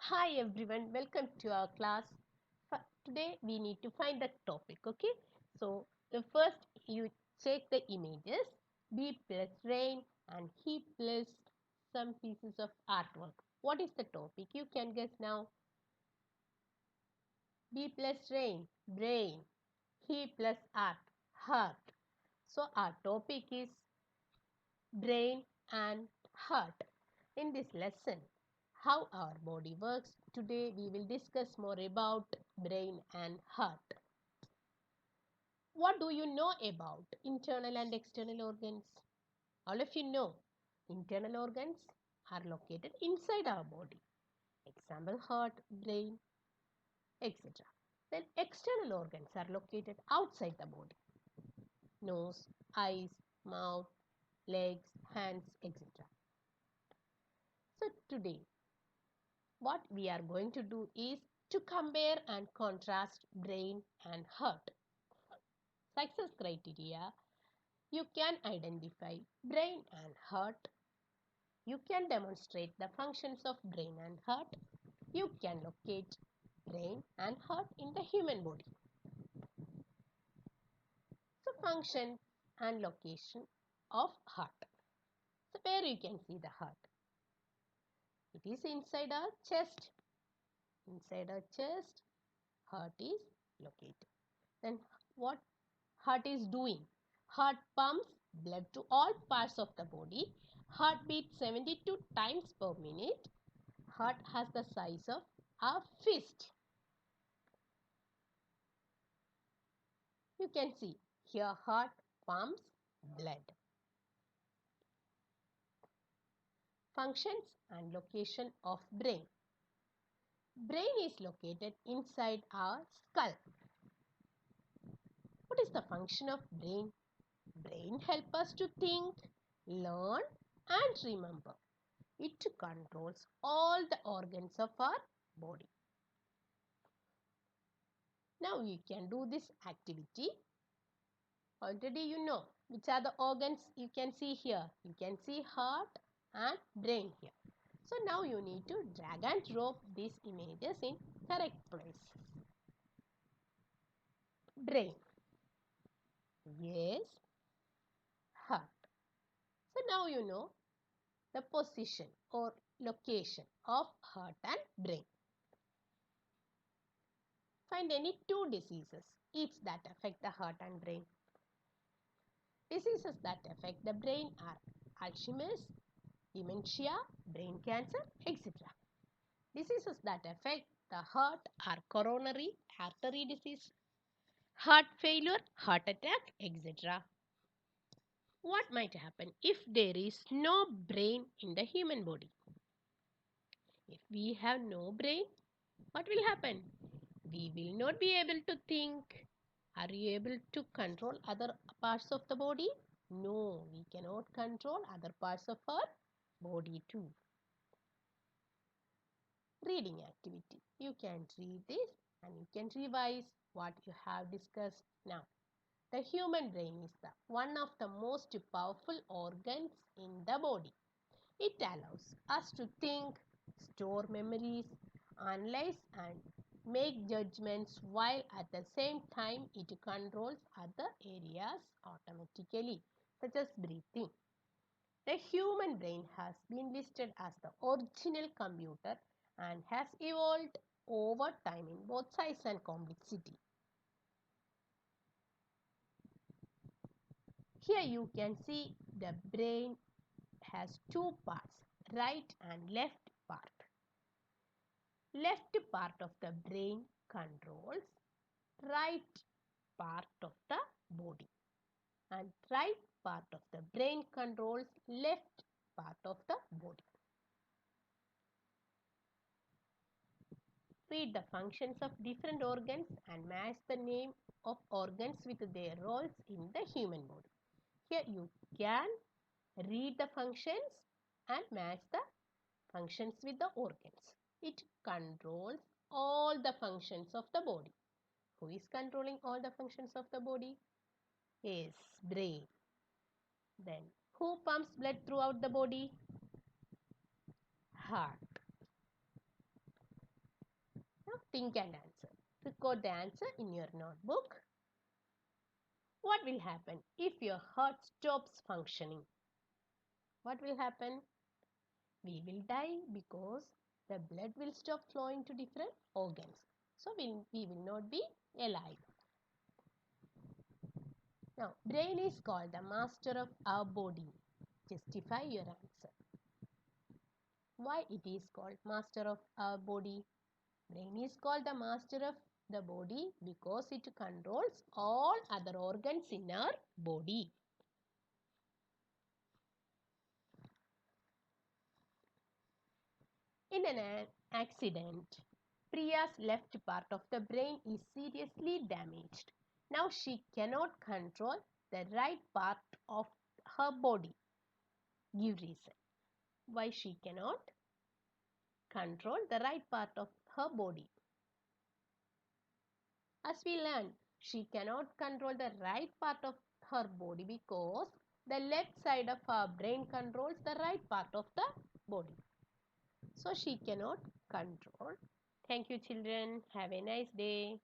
Hi everyone, welcome to our class. Today we need to find the topic, okay? So the first you check the images, B plus rain and he plus some pieces of artwork. What is the topic? You can guess now. B plus rain, brain. He plus art, heart. So our topic is brain and heart. In this lesson, how our body works, today we will discuss more about brain and heart. What do you know about internal and external organs? All of you know internal organs are located inside our body. Example, heart, brain, etc. Then external organs are located outside the body. Nose, eyes, mouth, legs, hands, etc. So today what we are going to do is to compare and contrast brain and heart. Success criteria: you can identify brain and heart, you can demonstrate the functions of brain and heart, you can locate brain and heart in the human body. So function and location of heart. So where you can see the heart? It is inside our chest. Inside our chest, heart is located. Then what heart is doing? Heart pumps blood to all parts of the body. Heart beats 72 times per minute. Heart has the size of a fist. You can see here heart pumps blood. Functions and location of brain. Brain is located inside our skull. What is the function of brain? Brain helps us to think, learn and remember. It controls all the organs of our body. Now you can do this activity. Already you know which are the organs you can see here. You can see heart and brain here. So now you need to drag and drop these images in correct place. Brain. Yes. Heart. So now you know the position or location of heart and brain. Find any two diseases each that affect the heart and brain. Diseases that affect the brain are Alzheimer's, dementia, brain cancer, etc. Diseases that affect the heart are coronary artery disease, heart failure, heart attack, etc. What might happen if there is no brain in the human body? If we have no brain, what will happen? We will not be able to think. Are you able to control other parts of the body? No, we cannot control other parts of our body too. Reading activity. You can read this and you can revise what you have discussed now. The human brain is one of the most powerful organs in the body. It allows us to think, store memories, analyze and make judgments, while at the same time it controls other areas automatically, such as breathing. The human brain has been listed as the original computer and has evolved over time in both size and complexity. Here you can see the brain has two parts, right and left part. Left part of the brain controls right part of the body and right part of the brain controls left part of the body. Read the functions of different organs and match the name of organs with their roles in the human body. Here you can read the functions and match the functions with the organs. It controls all the functions of the body. Who is controlling all the functions of the body? Yes, brain. Then who pumps blood throughout the body? Heart. Now think and answer. Record the answer in your notebook. What will happen if your heart stops functioning? What will happen? We will die because the blood will stop flowing to different organs. So we will not be alive. Now, brain is called the master of our body. Justify your answer. Why it is called master of our body? Brain is called the master of the body because it controls all other organs in our body. In an accident, Priya's left part of the brain is seriously damaged. Now she cannot control the right part of her body. Give reason why she cannot control the right part of her body. As we learned, she cannot control the right part of her body because the left side of her brain controls the right part of the body. So she cannot control. Thank you, children. Have a nice day.